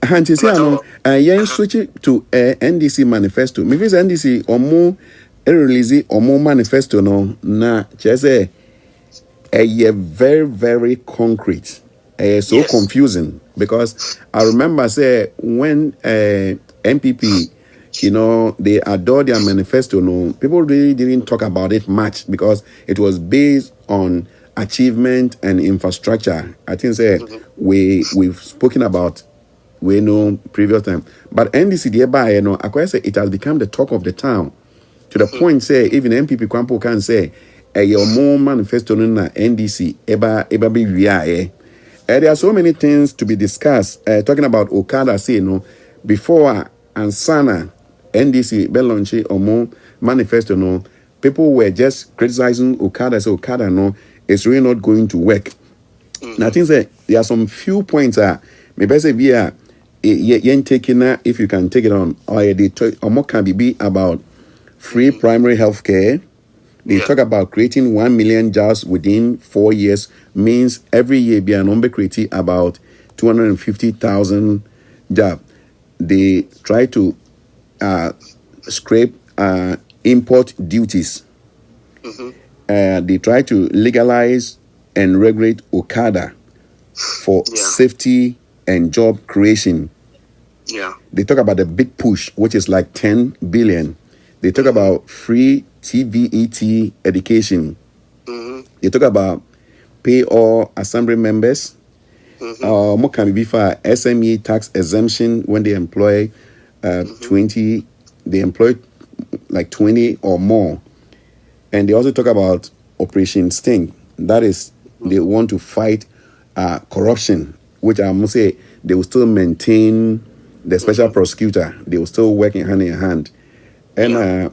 Hanti say no, yen switch it to NDC manifesto. Me feel NDC omo release omo manifesto no na say very very concrete. So yes. Confusing because I remember say when NPP, you know, they adored their manifesto. No, people really didn't talk about it much because it was based on achievement and infrastructure. I think say we've spoken about we know previous time, but NDC thereby you know I say it has become the talk of the town to the point say even NPP Kwampo can say your more manifesto na NDC eba be via. There are so many things to be discussed. Talking about Okada, say no before and Sana NDC Belonchi or more manifesto no. People were just criticizing Okada. So Okada no, it's really not going to work. Now I think that there are some few points maybe say via taking if you can take it on or they talk or more can be about free primary health care. They talk about creating 1 million jobs within 4 years, means every year be a number creating about 250,000 jobs. They try to scrape import duties. They try to legalize and regulate Okada for safety and job creation. They talk about the big push, which is like 10 billion. They talk about free TVET education. They talk about pay all assembly members. More can be for SME tax exemption when they employ 20. They employ like 20 or more. And they also talk about Operation Sting. That is, they want to fight corruption, which I must say they will still maintain the special prosecutor. They will still work hand in hand. And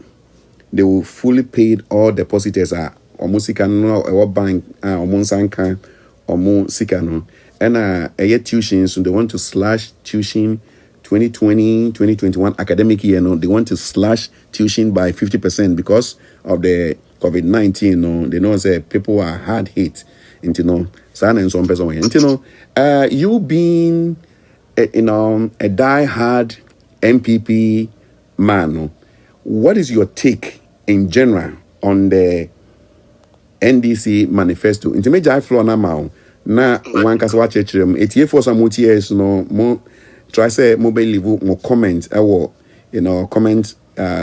they will fully pay all depositors almost no bank almost sanka almost sikano and tuition, so they want to slash tuition 2020-2021 academic year. No, they want to slash tuition by 50% because of the COVID-19. No, they know say people are hard hit into no sana and some person into no you being a die-hard NPP man. No, what is your take in general on the NDC manifesto? Into me jai floor na ma na one kasa wa chechirem etie for some years no mo try say mobile leave mo comment comment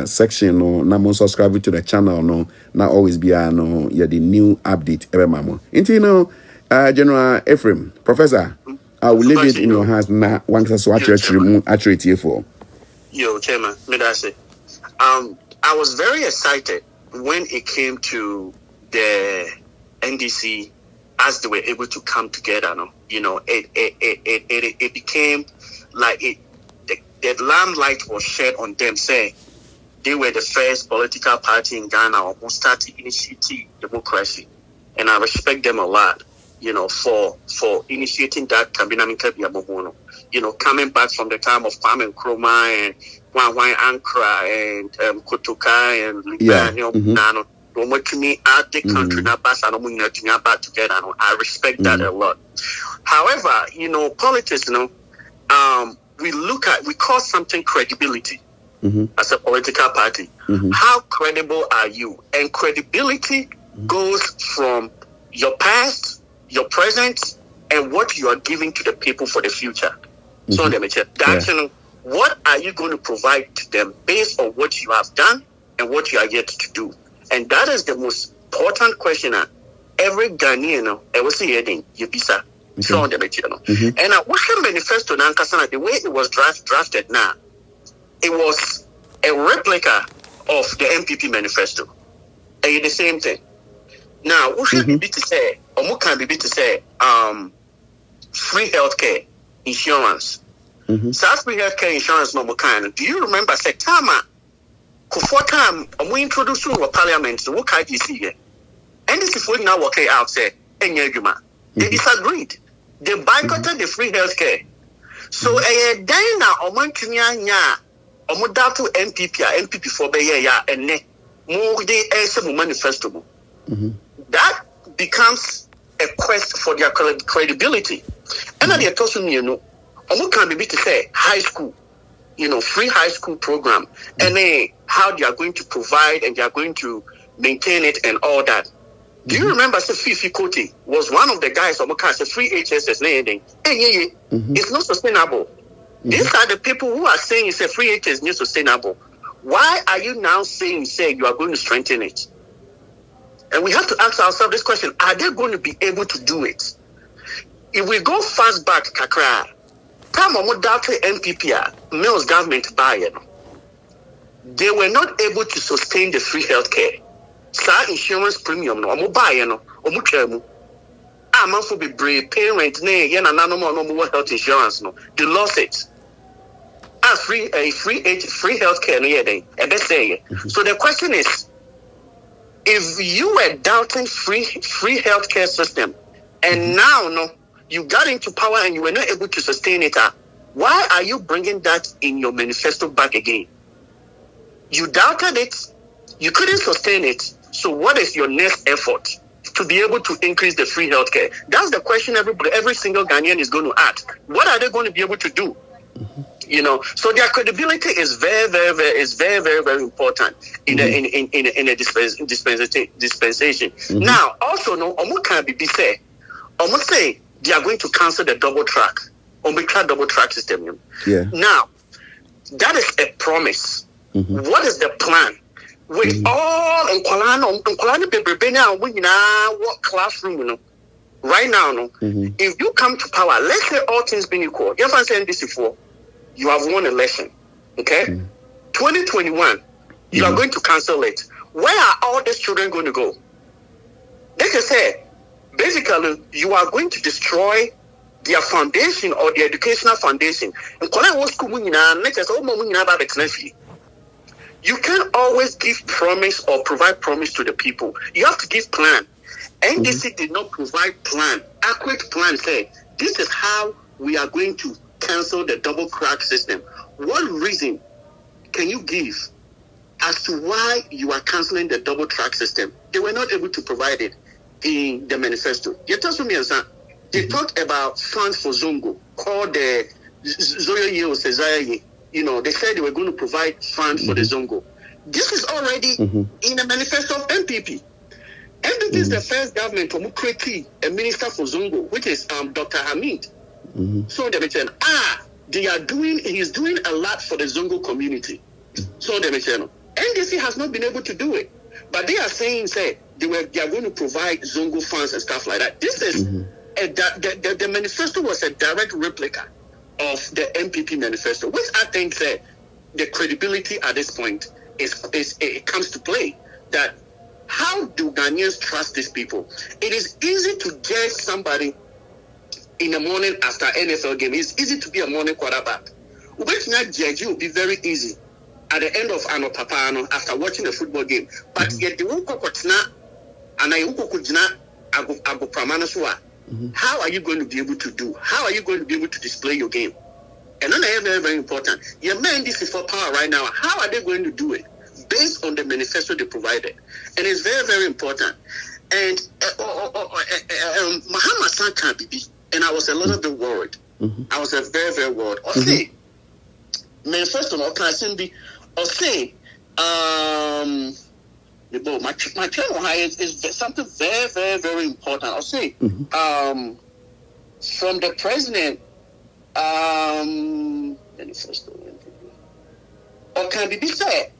section no na mo subscribe to the channel no na always be no yeah the new update every mamo. Into General Ephraim, Professor, I will leave it in your hands na one kasa wa chechirem actually etie for. Yo, Chairman, may I say I was very excited when it came to the NDC as they were able to come together. No? You know, it became like the limelight was shed on them, saying they were the first political party in Ghana who started initiating democracy. And I respect them a lot, you know, for initiating that. You know, coming back from the time of Kwame Nkrumah and Wine Ankara and Kotoka and Nano, to me at the country back together. I respect that a lot. However, you know, politics, you know, we call something credibility as a political party. How credible are you? And credibility goes from your past, your present, and what you are giving to the people for the future. So let me check that. You know, what are you going to provide to them based on what you have done and what you are yet to do? And that is the most important question. Every Ghanaian, I was saying, you bisa. So let me check. And what can manifesto now? The way it was drafted now, it was a replica of the NPP manifesto. And the same thing. Now, what should be to say, or what can be to say, free healthcare insurance. South free healthcare insurance no kind. Do you remember say Tama before time we introduced to parliament so what can you see here? And this is what now work out say they disagreed. They boycotted the free healthcare. So then now to NPP for and more the manifesto. That becomes a quest for their credibility. And then they told me, you know, Omo can be to say high school, free high school program, and then how they are going to provide and they are going to maintain it and all that. Do you remember Fifi Kote was one of the guys Omo said free HSS? It's not sustainable. These are the people who are saying it's a free HSS is not sustainable. Why are you now saying you are going to strengthen it? And we have to ask ourselves this question: are they going to be able to do it? If we go fast back, Kakra, time Omo doubted NPP, Mills government buy they were not able to sustain the free healthcare. Sa insurance premium no Omo buy Omo chamu. Man for be brave parent ne yen no health insurance no. They lost it. Free healthcare no say. So the question is, if you were doubting free healthcare system and now you got into power and you were not able to sustain it, why are you bringing that in your manifesto back again? You doubted it, you couldn't sustain it, so what is your next effort to be able to increase the free healthcare? That's the question every single Ghanaian is going to ask. What are they going to be able to do? So their credibility is very, very important in a dispensation. Now, also, Omo can be said, Omo say they are going to cancel the double track system. Yeah. Now, that is a promise. What is the plan? With all Nkolano Bebe now, what classroom, right now, if you come to power, let's say all things being equal, you have said this before, you have won election, okay? 2021, you are going to cancel it. Where are all these children going to go? They can say, basically, you are going to destroy their foundation or the educational foundation. You can't always give promise or provide promise to the people. You have to give plan. NDC did not provide plan. Accurate plan said, this is how we are going to cancel the double crack system. What reason can you give as to why you are canceling the double track system? They were not able to provide it in the manifesto. They talked about funds for Zongo, called the Zoyo Sezaye. They said they were going to provide funds for the Zongo. This is already in the manifesto of NPP. NPP is the first government to create a minister for Zongo, which is Dr. Hamid. So they mentioned, he's doing a lot for the Zongo community. So they mentioned, NDC has not been able to do it. But they are saying, they are going to provide Zongo funds and stuff like that. This is, the manifesto was a direct replica of the NPP manifesto, which I think that the credibility at this point it comes to play. That how do Ghanaians trust these people? It is easy to judge somebody in the morning after NFL game. It's easy to be a morning quarterback. Which not judge you will be very easy at the end of Ano Papano after watching a football game. But yet the Wukokotna and I Wukokujna Ago Pramanasua. How are you going to be able to do? How are you going to be able to display your game? And then very, very important. Your man, this is for power right now. How are they going to do it? Based on the manifesto they provided. And it's very, very important. And Muhammad San can't be, and I was a little bit worried. I was very, very worried. Okay. Manifesto no can be okay. My channel is something very, very, very important. I'll say from the president, or can be said,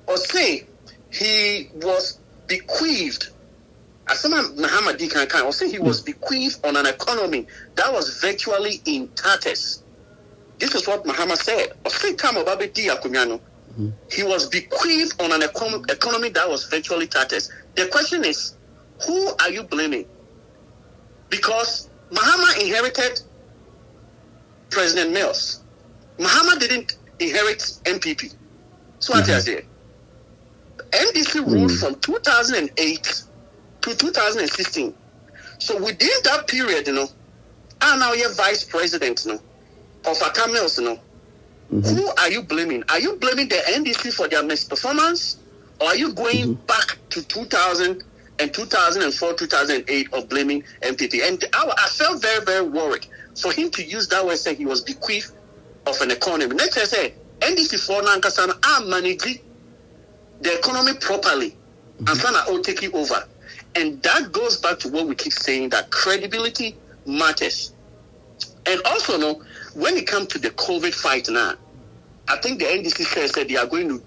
or say he was bequeathed. As someone Muhammad D can or say he was bequeathed on an economy that was virtually in tatters. This is what Muhammad said. Or say Kamo Babe D Akunyano. He was bequeathed on an economy that was virtually tatters. The question is, who are you blaming? Because Muhammad inherited President Mills. Muhammad didn't inherit NPP. So what I say, NDC ruled from 2008 to 2016. So within that period, and now you're vice president, of Aka Mills, who are you blaming? Are you blaming the NDC for their misperformance? Or are you going back to 2000 and 2004, 2008 of blaming NPP? And I felt very, very worried for him to use that word, say he was bequeathed of an economy. Next, I say NDC for Nankasan are managing the economy properly, and Sana will take it over. And that goes back to what we keep saying, that credibility matters. And also, no, when it comes to the COVID fight now, I think the NDC says that they are going to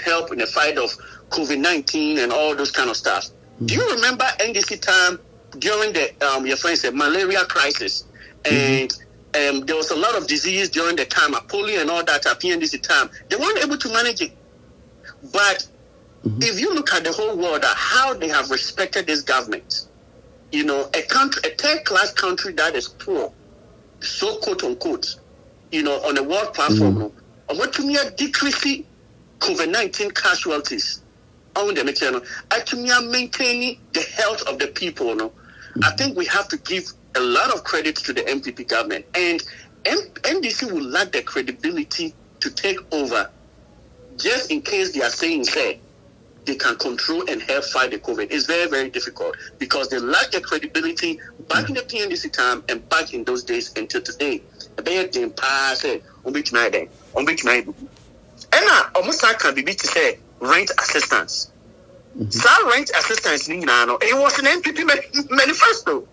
help in the fight of COVID-19 and all those kind of stuff. Do you remember NDC time during the your friend said malaria crisis, and there was a lot of disease during the time, polio and all that at NDC time. They weren't able to manage it. But if you look at the whole world, how they have respected this government, you know, a third-class country that is poor, so quote unquote, you know, on a world platform, what to me are decreasing COVID-19 casualties on the material, to me are maintaining the health of the people. No, I think we have to give a lot of credit to the NPP government, and NDC will lack the credibility to take over, just in case they are saying that they can control and help fight the COVID. It's very, very difficult because they lack the credibility back in the PNDC time and back in those days until today. And almost can be to say rent assistance. Some rent assistance, it was an NPP manifesto.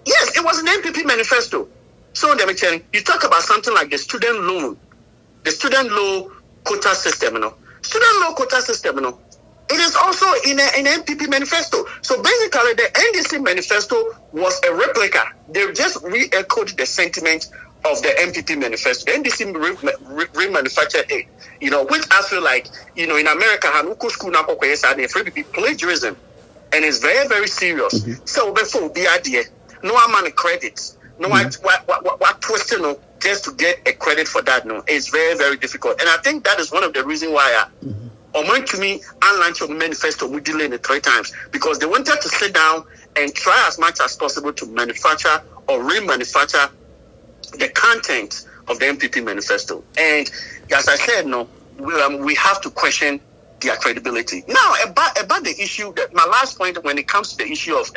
Yes, it was an NPP manifesto. So you talk about something like the student loan quota system, you know. Student loan quota system, you know. It is also in an NPP manifesto. So basically, the NDC manifesto was a replica. They just re-echoed the sentiment of the NPP manifesto. The NDC remanufactured it, you know, which I feel like, you know, in America, they plagiarism, and it's very, very serious. So before the idea, no amount of credits, no what twisting, no, just to get a credit for that, no, it's very, very difficult. And I think that is one of the reasons why to me, I launched a manifesto, we delayed it 3 times, because they wanted to sit down and try as much as possible to manufacture or remanufacture the content of the NPP manifesto. And as I said, no, we have to question their credibility. Now, about the issue, my last point when it comes to the issue of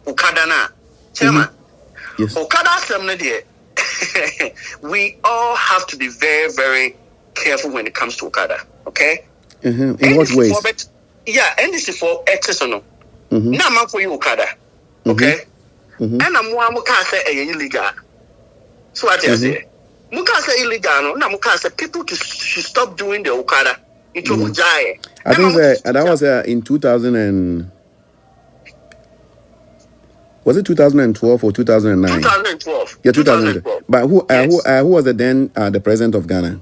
Okada na, Chairman, Yes. Okada, we all have to be very, very careful when it comes to Okada, okay? In what ways? NDC for excess or no. Now, I'm for you, Okada, okay? And I'm one more say illegal. So what I say, Muka say illegal. No, Muka say people should stop doing the Okada. Into Mujai. I think that was in 2000 and was it 2012 or 2009? 2012. Yeah, 2012. But who was then the president of Ghana?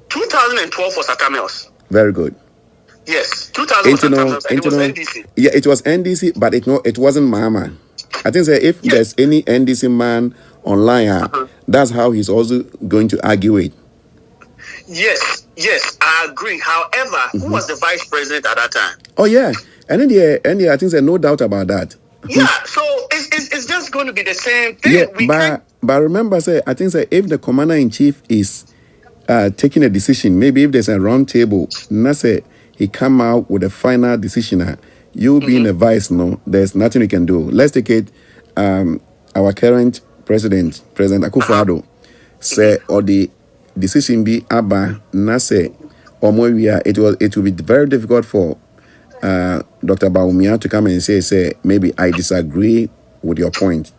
2012 was Atamels. Very good. Yes, 2012 it was NDC. Yeah, it was NDC, but it wasn't Mahama. I think that if there's any NDC man online, that's how he's also going to argue it. Yes, I agree. However, who was the vice president at that time? Oh yeah, and then I think there's no doubt about that. Yeah, so it's just going to be the same thing. Yeah, but remember, I think if the commander in chief is taking a decision, maybe if there's a round table, he come out with a final decision. You being a vice, no, there's nothing you can do. Let's take it. Our current President Akufo-Addo, say or the decision be Abba Nase or Moya. It will be very difficult for Dr. Baumia to come and say maybe I disagree with your point.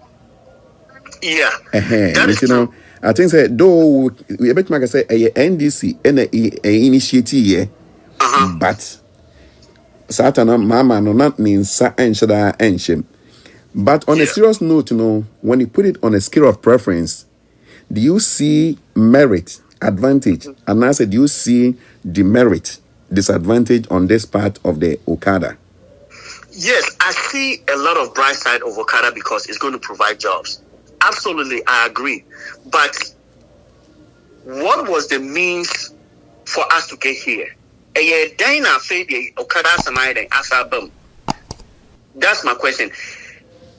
Yeah, that is true. I think though we bet make say a NDC and a initiative but Satana mama no not means sa enshada enshim. But on a serious note, when you put it on a scale of preference, do you see merit, advantage, and I said, do you see demerit, disadvantage on this part of the Okada? Yes, I see a lot of bright side of Okada because it's going to provide jobs. Absolutely, I agree. But what was the means for us to get here? That's my question.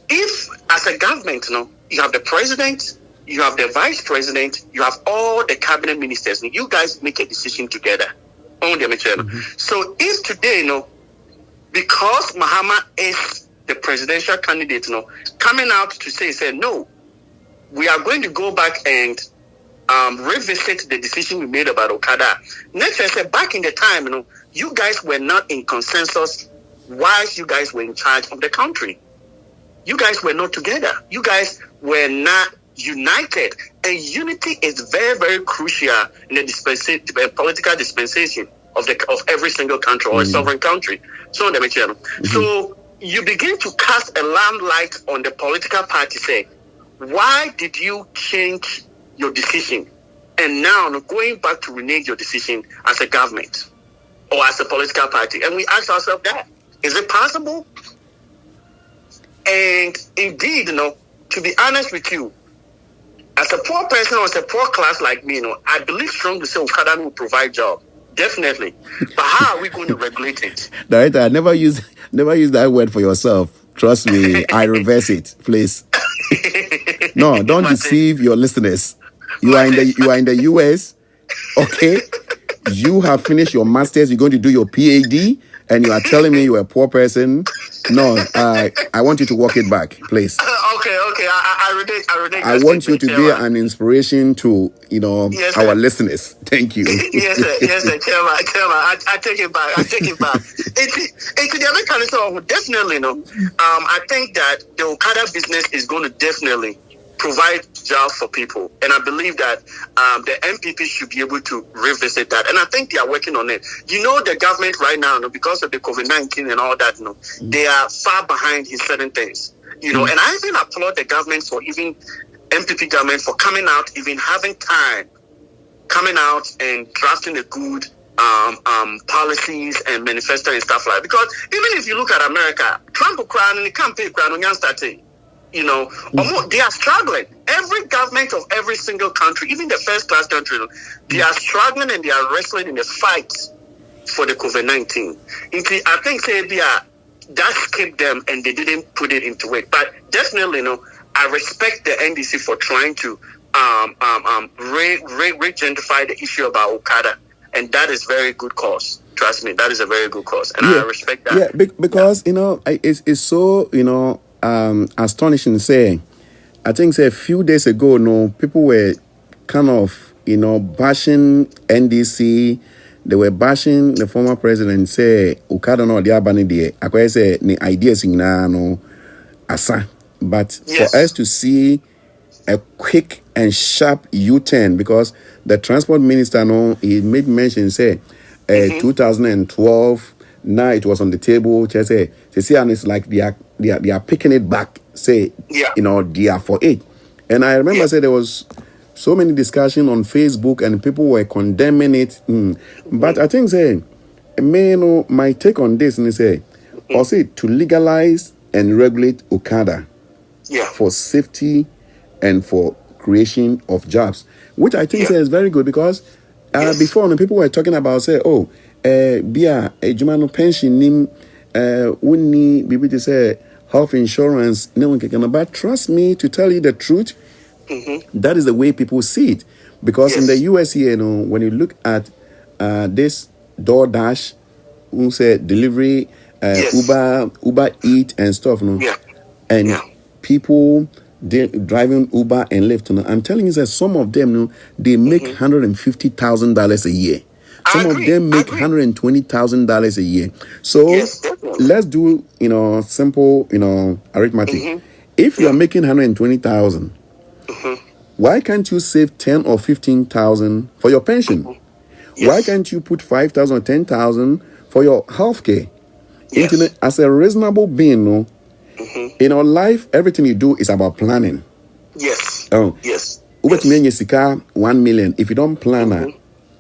If, as a government, you have the president, you have the vice president, you have all the cabinet ministers, and you guys make a decision together on the material. So if today, because Mahama is the presidential candidate, coming out to say no, we are going to go back and revisit the decision we made about Okada. Next, I said, back in the time, you guys were not in consensus whilst you guys were in charge of the country. You guys were not together. You guys were not united. And unity is very, very crucial in the political dispensation of every single country or a sovereign country. So you begin to cast a lamplight on the political party, say, why did you change your decision? And now going back to renege your decision as a government or as a political party. And we ask ourselves that, is it possible? And indeed, to be honest with you, as a poor person or as a poor class like me, I believe strongly say Okada will provide job. Definitely. But how are we going to regulate it? Director, never use that word for yourself. Trust me, I reverse it, please. No, don't deceive your listeners. You are in the US, okay? You have finished your masters, you're going to do your PhD, and you are telling me you're a poor person. No, I want you to walk it back, please. Okay. I relate. I want you to be an inspiration to, yes, our listeners. Thank you. Yes, sir. Chairman. I take it back. It's the other kind of stuff. Definitely, I think that the Okada business is going to definitely provide jobs for people, and I believe that the NPP should be able to revisit that, and I think they are working on it. The government right now, because of the COVID-19 and all that, they are far behind in certain things. And I even applaud the government for even NPP government for coming out, even having time, coming out and drafting a good policies and manifesto and stuff like that. Because even if you look at America, Trump crown and the campaign crown on starting. They are struggling. Every government of every single country, even the first class country, they are struggling and they are wrestling in the fight for the COVID-19. I think that skipped them and they didn't put it into it. But definitely, I respect the NDC for trying to re-gentrify the issue about Okada, and that is very good cause. Trust me, that is a very good cause, and I respect that. Yeah, because it's so astonishing. I think a few days ago, people were kind of bashing NDC. They were bashing the former president. Say Okada no dia bani de. Akwai say ni ideas no asa. But for us to see a quick and sharp U-turn, because the transport minister he made mention 2012. Now it was on the table. Say and it's like they are picking it back. They are for it. And I remember there was so many discussion on Facebook and people were condemning it. But I think my take on this is to legalize and regulate Okada for safety and for creation of jobs, which I think is very good, because before when people were talking about bia ejumano pension nim wunni bibi to say health insurance no one can, but trust me to tell you the truth, that is the way people see it, because in the US here, when you look at this DoorDash, who say delivery, Uber Eat and stuff, and people driving Uber and Lyft, I'm telling you that some of them, they make $150,000 a year. Some of them make $120,000 a year. So let's do, simple, arithmetic. If you are making $120,000, why can't you save $10,000 or $15,000 for your pension? Why can't you put $5,000 or $10,000 for your healthcare? As a reasonable being, in our life, everything you do is about planning. Over to me, sika 1 million. If you don't plan,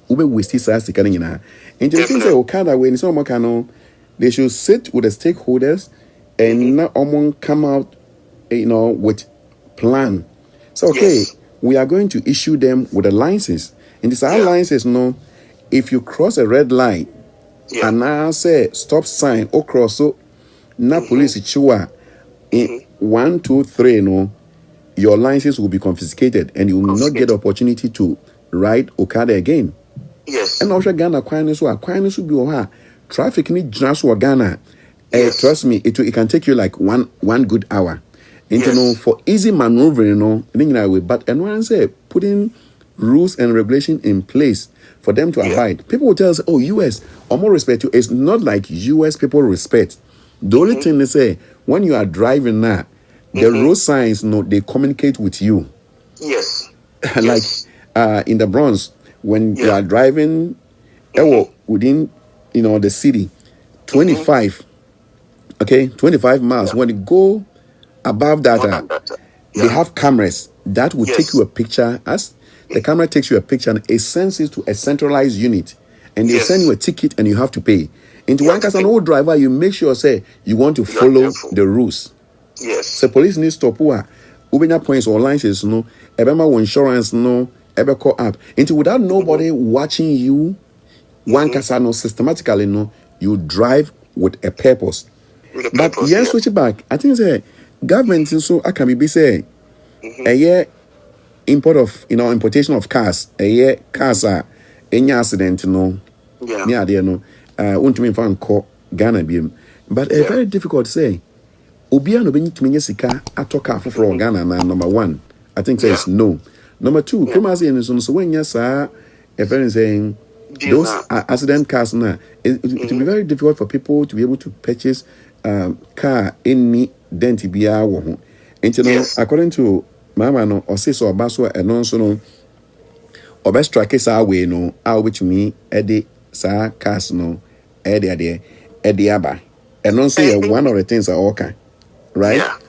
ube waste sika nina. Into the things that Okada when some more they should sit with the stakeholders and not come out, with plan. So we are going to issue them with a license. And this license, if you cross a red line and now say stop sign or cross, so now police chua in 1, 2, 3, your license will be confiscated and you will not get the opportunity to ride Okada again. And also Ghana Aquinas will be traffic need just Ghana. Trust me, it can take you like one good hour. Yes. For easy maneuvering, but and when I say putting rules and regulation in place for them to abide, people will tell us, oh, US, or more respect to, it's not like US people respect. The only thing they say, when you are driving now, the road signs, they communicate with you. Yes. Like in the Bronx, when you are driving within, the city, 25, 25 miles, when you go above that, they have cameras that will take you a picture. As the camera takes you a picture, and it sends it to a centralized unit, and they send you a ticket, and you have to pay. Into one case, an old driver, you make sure say you want to follow the rules. Yes. So police need stop ubenya points or licenses ebema insurance ebeko app. Into without nobody watching you, one case systematically you drive with a purpose. But yes, switch it back. I think say government so I can be say a year importation of cars, a year cars are any accident near there want to me find call Ghana beam. But a very difficult to say. Obia no be to me sika atoka for Ghana na number 1. I think says no. Number 2, Kumasi so when yes a friend saying those accident cars now it will be very difficult for people to be able to purchase car any dent bia wo ho. According to mama no or say so baso and also no obestra case away no which me ede sa cars no ede aba and also one of the things are okay. Right? Yeah.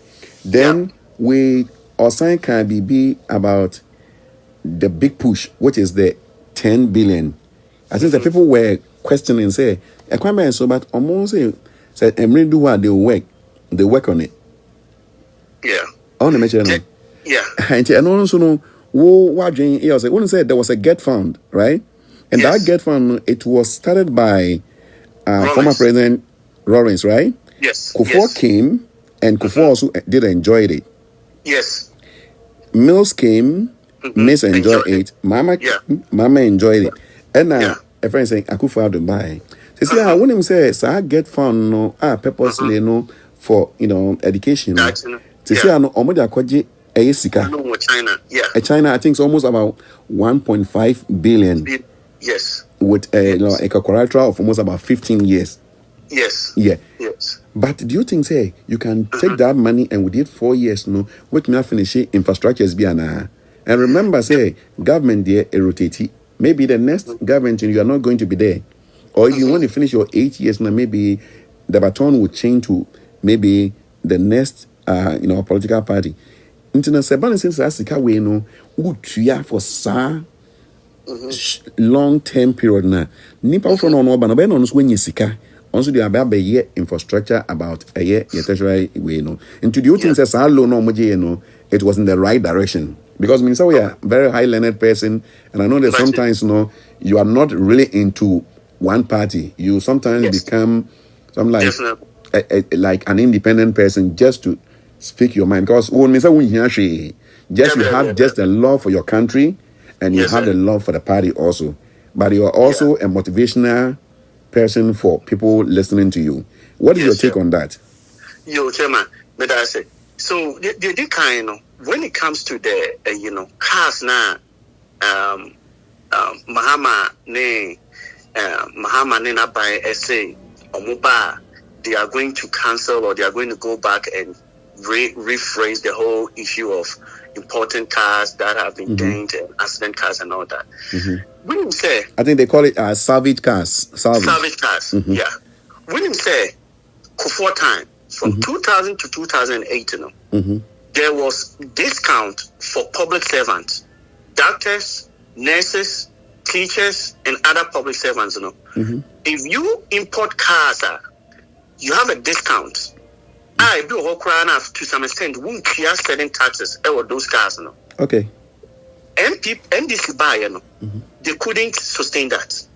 Then we also can be about the big push, which is the 10 billion. I think the people were questioning, say, equipment so but almost said Emily do what they work on it. Yeah. I want to mention it. Yeah. And also know what wouldn't say there was a get fund, right? And that get fund it was started by former President Lawrence, right? Yes. Kufuor came. And Kufuor also did enjoy it. Yes. Mills came, Miss enjoyed it. Mama enjoyed it. And now a friend saying Akufuor to buy. So see, I want him say, so I get fund purposely for education. To see, I know Omodia Kwaji Sika. China. Yeah. China, I think it's almost about 1.5 billion. Yes. With a collateral of almost about 15 years. Yes. Yeah. Yes. But do you think, say, you can take that money and within 4 years, what me finish infrastructures be and remember, say, government there rotate. Maybe the next government you are not going to be there, or if you want to finish your 8 years now, maybe the baton will change to maybe the next, political party. Into seven since Africa we would for long-term period now. Nipa from no but no when you sika. Also, the about a year infrastructure about a year tertiary way, And to the things as I know, it was in the right direction. Because I mean, so we are very high learned person, and I know that sometimes you are not really into one party. You sometimes become like an independent person just to speak your mind. Because when you have just a love for your country, and you have the love for the party also. But you are also a motivational person for people listening to you. What is your take on that? Yo, Chairman, but I say so. The kind when it comes to the cars now, Mahama na by SA or Muba, they are going to cancel or they are going to go back and rephrase the whole issue of important cars that have been dented and accident cars and all that. When you say, I think they call it salvage cars. Salvage cars, yeah. When you say Kufuor time from 2000 to 2008, there was discount for public servants, doctors, nurses, teachers, and other public servants. If you import cars, you have a discount. I do all cry enough to some extent. Won't clear certain taxes over those cars. Okay. NDC buy, they couldn't sustain that.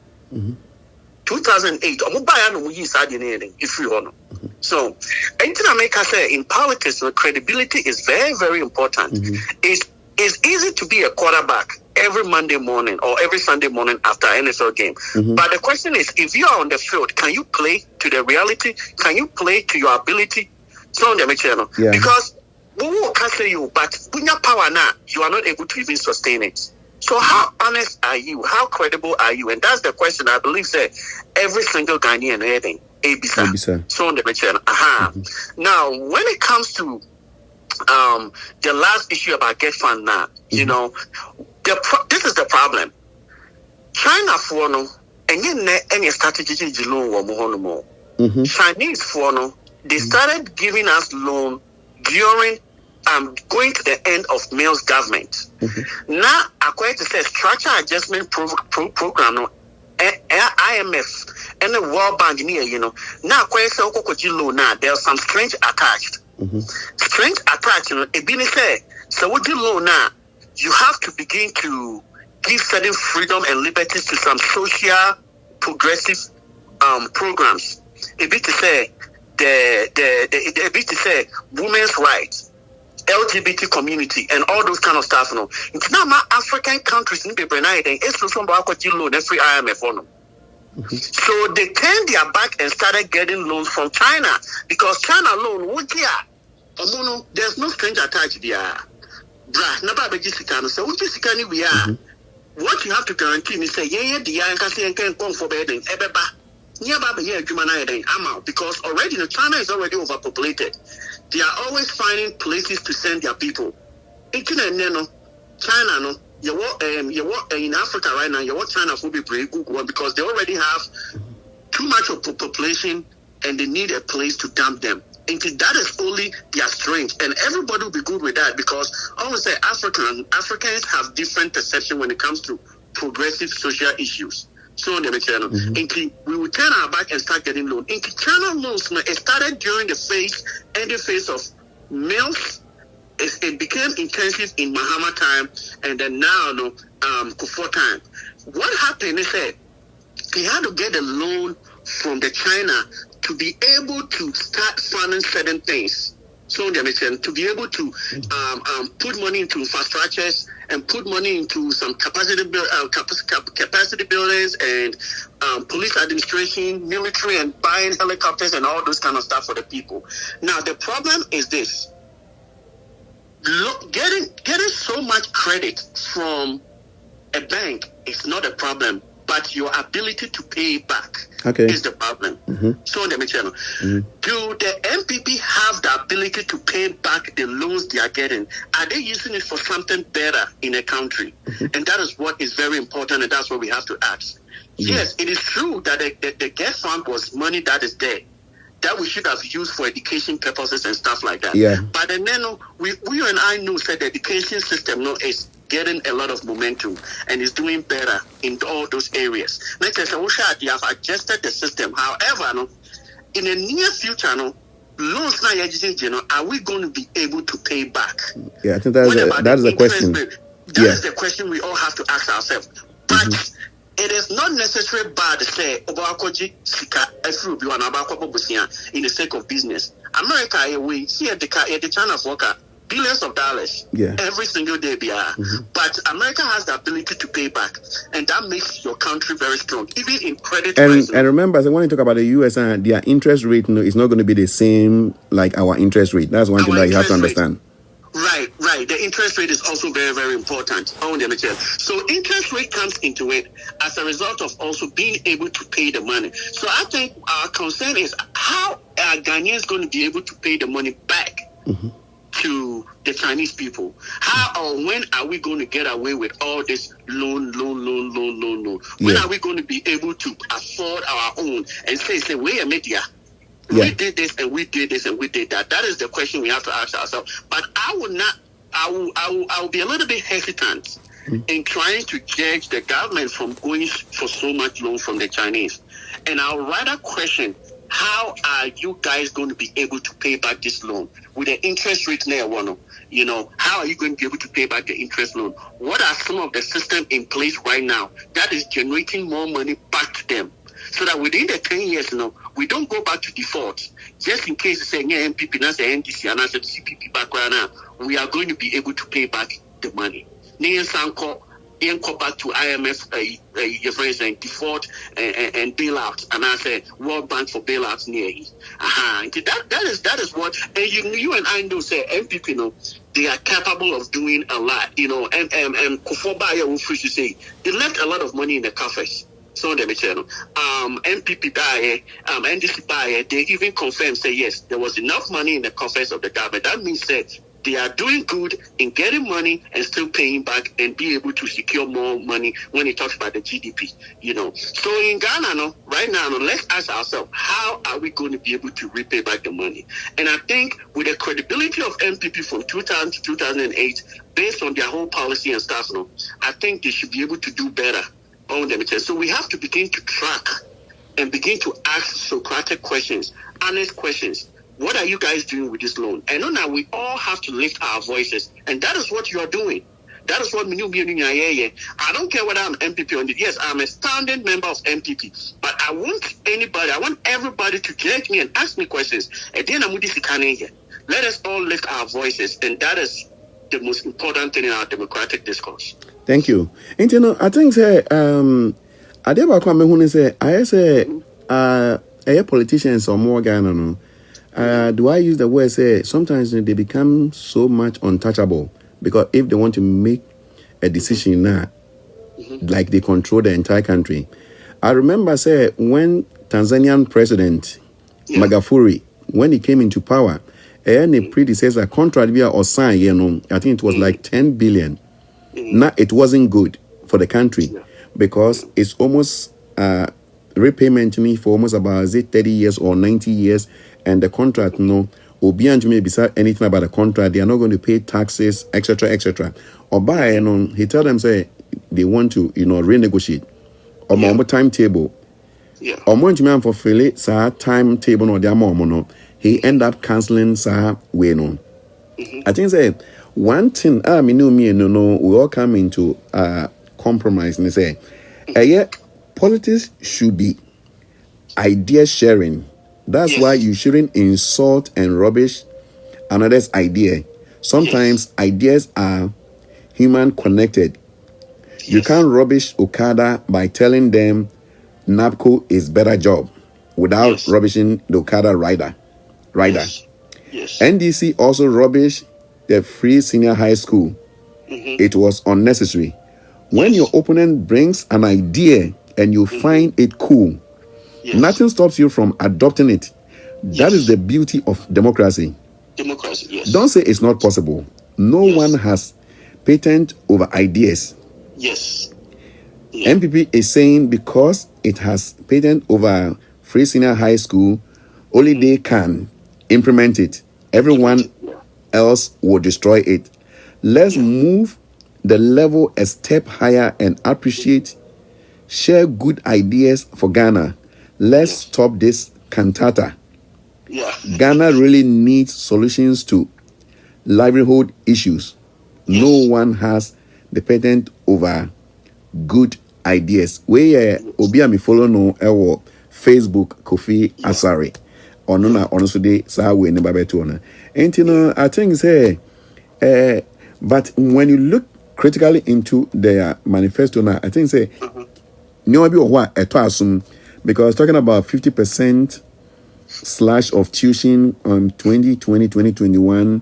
2008, I'm buy no use anything if you want. So, anything I make say in politics, credibility is very, very important. It's easy to be a quarterback every Monday morning or every Sunday morning after an NFL game. But the question is, if you are on the field, can you play to the reality? Can you play to your ability? So on the channel. Because we will cancel you, but when your power now, you are not able to even sustain it. So how honest are you? How credible are you? And that's the question I believe that every single Ghanaian heading, Abisa. So on the mention. Now, when it comes to the last issue about get fund now, you know, this is the problem. China for no, and any strategy Chinese for no, they started giving us loan during going to the end of Mills government. Now, according to say structure adjustment program, no, IMF and the World Bank near, you know. Now, according to loan now, there's some strings attached. Strings attached, you know. It being said, so what you loan now, you have to begin to give certain freedom and liberties to some social progressive programs. It be to say it be to say women's rights, LGBT community, and all those kind of stuff. No, it's not my African countries in the Brunei. It's from loan every IMF on them. So they turned their back and started getting loans from China because China loan would there's no strings attached there. Bruh, never be Jessica. So what Jessica we are. What you have to guarantee is say the young can come for bedding. I'm out because already China is already overpopulated. They are always finding places to send their people. China no, in Africa right now, China will be pretty good one because they already have too much of population and they need a place to dump them. And that is only their strength, and everybody will be good with that because I always say Africans have different perception when it comes to progressive social issues. So we will turn our back and start getting loans. In China loans, it started during the phase of Mills. It became intensive in Mahama time, and then now Kufuor time. What happened is that they had to get a loan from the China to be able to start funding certain things. So to be able to put money into infrastructures and put money into some capacity buildings and police administration, military, and buying helicopters and all those kind of stuff for the people. Now the problem is this: getting so much credit from a bank is not a problem, but your ability to pay back is the problem. So let me tell you, do the NPP have the ability to pay back the loans they are getting? Are they using it for something better in a country? And that is what is very important, and that's what we have to ask. Yes, it is true that the GET fund was money that is there, that we should have used for education purposes and stuff like that. But then we and I know that the education system is getting a lot of momentum and is doing better in all those areas. Like I said, they have adjusted the system. However, in the near future, loans now, are we going to be able to pay back? Yeah, I think that is the question. That is the question we all have to ask ourselves. But it is not necessarily bad to say in the sake of business. America, we see at the China worker billions of dollars every single day they are. But America has the ability to pay back, and that makes your country very strong, even in credit. And remember, when you talk about the US, their interest rate is not going to be the same like our interest rate. That's one thing that you have to understand. Right. The interest rate is also very, very important. So interest rate comes into it as a result of also being able to pay the money. So I think our concern is how are Ghanaians going to be able to pay the money back to the Chinese people? How or when are we going to get away with all this loan? When are we going to be able to afford our own and say, wait a minute, we did this and we did this and we did that? That is the question we have to ask ourselves. But I will be a little bit hesitant in trying to judge the government from going for so much loan from the Chinese. And I'll rather question, how are you guys going to be able to pay back this loan with the interest rate now? How are you going to be able to pay back the interest loan? What are some of the systems in place right now that is generating more money back to them, so that within the 10 years, we don't go back to default? Just in case say NPP, not the NDC, and the CPP back right now, we are going to be able to pay back the money. go back to IMF, your friends, and default and bailout, and I say World Bank for bailouts near you. That is what, and you and I know, say MPP, they are capable of doing a lot, and Kufoba will say they left a lot of money in the coffers. So they MPP buy, NDC buy, they even confirm, say yes, there was enough money in the coffers of the government. That means that they are doing good in getting money and still paying back and be able to secure more money when it talks about the GDP, So in Ghana, right now, let's ask ourselves, how are we going to be able to repay back the money? And I think with the credibility of MPP from 2000 to 2008, based on their whole policy and stuff, I think they should be able to do better on them. So we have to begin to track and begin to ask Socratic questions, honest questions. What are you guys doing with this loan? And now we all have to lift our voices. And that is what you are doing. That is what I don't care whether I'm MPP on it. Yes, I'm a standing member of MPP. But I want everybody to judge me and ask me questions. And then I'm with this here. Let us all lift our voices. And that is the most important thing in our democratic discourse. Thank you. And I think say I say politicians or more Ghana. Do I use the word say sometimes they become so much untouchable because if they want to make a decision now, like they control the entire country. I remember say when Tanzanian president Magufuli, when he came into power, and a predecessor contract via or sign, I think it was like 10 billion. Now it wasn't good for the country because it's almost repayment to me for almost about 30 years or 90 years. And the contract, Obianj may decide anything about the contract. They are not going to pay taxes, etc., etc. Or by, he tell them say they want to, renegotiate. Or more timetable. Or more to for Philly, sir, timetable no their he end up canceling sir way no. I think say one thing we all come into compromise and say politics should be idea sharing. That's why you shouldn't insult and rubbish another's idea. Sometimes ideas are human connected. You can't rubbish Okada by telling them NAPCO is better job without rubbishing the Okada rider. NDC also rubbish the free senior high school. It was unnecessary. When your opponent brings an idea and you find it cool, nothing stops you from adopting it. That is the beauty of democracy. Don't say it's not possible. No one has patent over ideas. MPP is saying because it has patent over free senior high school, only they can implement it. Everyone else will destroy it. Let's move the level a step higher and share good ideas for Ghana. Let's stop this cantata. Ghana really needs solutions to livelihood issues. No one has the patent over good ideas. We obi follow no Facebook Kofi Asare. Honestly, sa we ne babeto na. I think say but when you look critically into their manifesto now, I think say no be what because talking about 50% slash of tuition on 2020-2021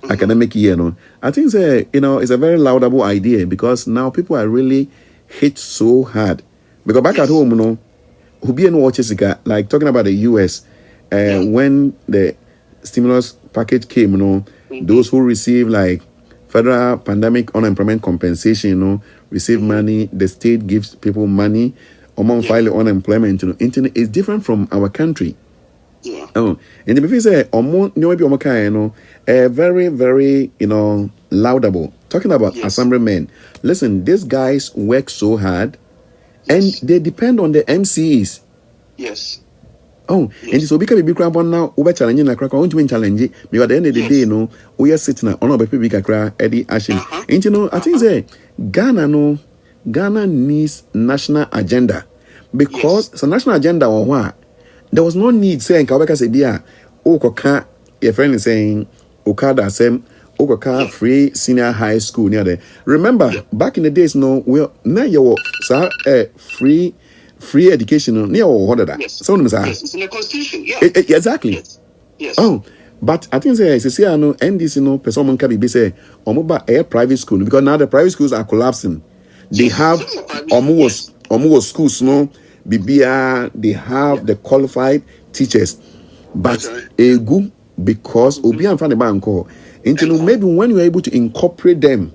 academic year, I think it's a very laudable idea because now people are really hit so hard. Because back at home, who be watches like talking about the US, when the stimulus package came, those who receive like federal pandemic unemployment compensation, receive money, the state gives people money. Among file unemployment, internet is different from our country. And the people say, very, very, laudable. Talking about assemblymen. Listen, these guys work so hard and they depend on the MCs. And so because we become now over challenging a crack, I want to challenge it. Because at the end of the day, we are sitting on a baby crack, Eddie Ashen. And I think say Ghana needs national agenda because it's a national agenda or what? There was no need saying Kawaka said, "Dear, Okoka, your friend is saying Okada same Ogoka free senior high school near there. Remember, back in the days, no, well, now you free education near or what that. Yes. So, yes, it's in the constitution. Yeah. Exactly. Yes. Oh, but I think say no NDC no person can be say omoba a private school because now the private schools are collapsing. They have almost schools no bibia, they have the qualified teachers, but a good because obi and fan the bank maybe when you are able to incorporate them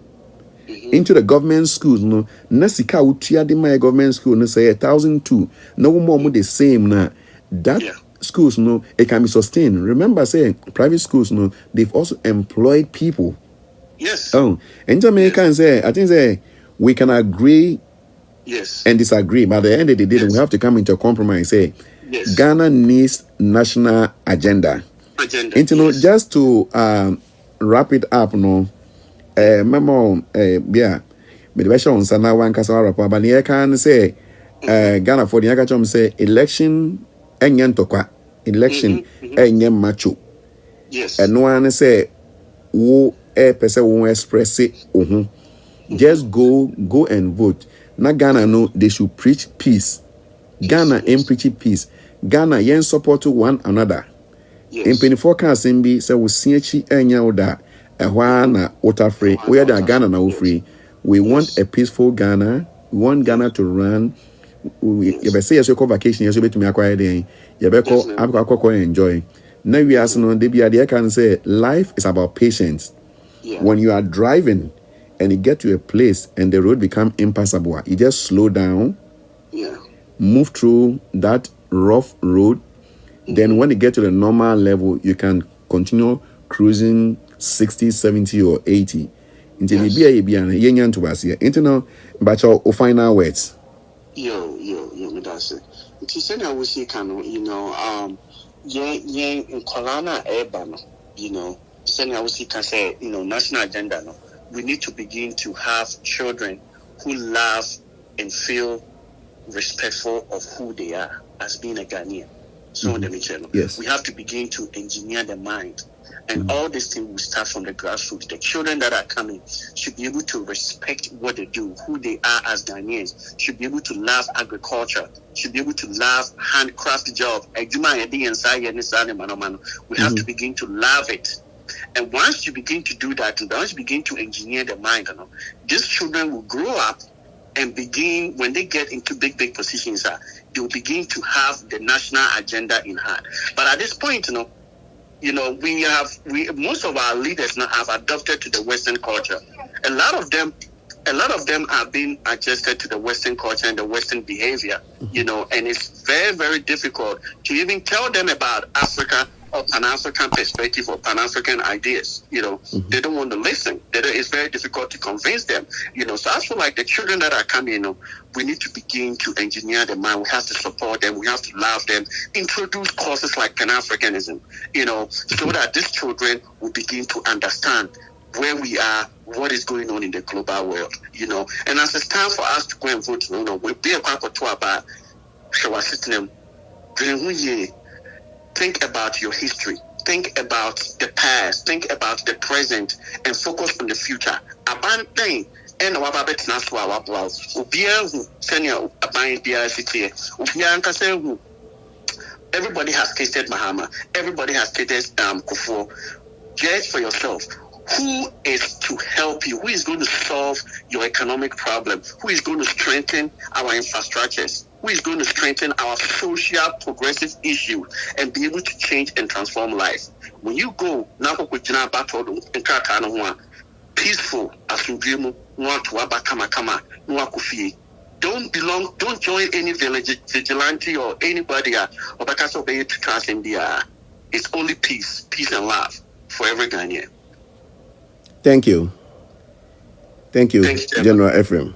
into the government schools, no, Nasika utia de my government school, no say 1,002, no more the same na that schools, no, it can be sustained. Remember, say private schools, no, they've also employed people. Yes. Oh, and Jamaica say, I think say we can agree, and disagree, but at the end of the day, we have to come into a compromise. Say, Ghana needs national agenda. Just to wrap it up, no. Memo, yeah, but the on Sana one Casara, but here can say, Ghana for the Yakachom say election and Yantokwa, election and Yam macho. Yes. And no one say, wo person won't express it. Just go and vote. Na Ghana no, they should preach peace. Ghana ain't preaching peace. Ghana yen support to one another. In penny forecast in be say we see and that. Na water free. We are the Ghana now free. We want a peaceful Ghana. We want Ghana to run. You say yes, you call vacation. Yes, you to me acquire day. You better call enjoy. Now we ask no. They be idea can say life is about patience. When you are driving and you get to a place and the road become impassable, you just slow down. Move through that rough road. Then when you get to the normal level, you can continue cruising 60, 70 or 80 until you be a yen to us here. Internal but your final words. Yo, that's it. It is I will say in Kolana Ebano, saying I will see can say, national agenda no. We need to begin to have children who love and feel respectful of who they are as being a Ghanaian. So we have to begin to engineer the mind. And all these things will start from the grassroots. The children that are coming should be able to respect what they do, who they are as Ghanaians, should be able to love agriculture, should be able to love handcraft job. We have to begin to love it. And once you begin to do that, once you begin to engineer the mind, these children will grow up and begin, when they get into big positions, they will begin to have the national agenda in hand. But at this point, most of our leaders now have adopted to the Western culture. A lot of them are being adjusted to the Western culture and the Western behavior, and it's very, very difficult to even tell them about Africa or Pan-African perspective or Pan-African ideas. They don't want to listen. It's very difficult to convince them. So I feel like the children that are coming, we need to begin to engineer the mind. We have to support them. We have to love them. Introduce courses like Pan-Africanism, so that these children will begin to understand where we are, what is going on in the global world, And as it's time for us to go and vote, we'll be a part to about think about your history. Think about the past. Think about the present, and focus on the future. Abandon and our babet na so our blouse. Ubia who senior aban bia city. Ubia nkase who. Everybody has tasted Mahama. Everybody has tasted Kufuor. Judge for yourself. Who is to help you? Who is going to solve your economic problem? Who is going to strengthen our infrastructures? Who is going to strengthen our social progressive issues and be able to change and transform life? When you go, peaceful, don't join any vigilante or anybody. It's only peace and love for every Ghanaian. Thank you, General Ephraim.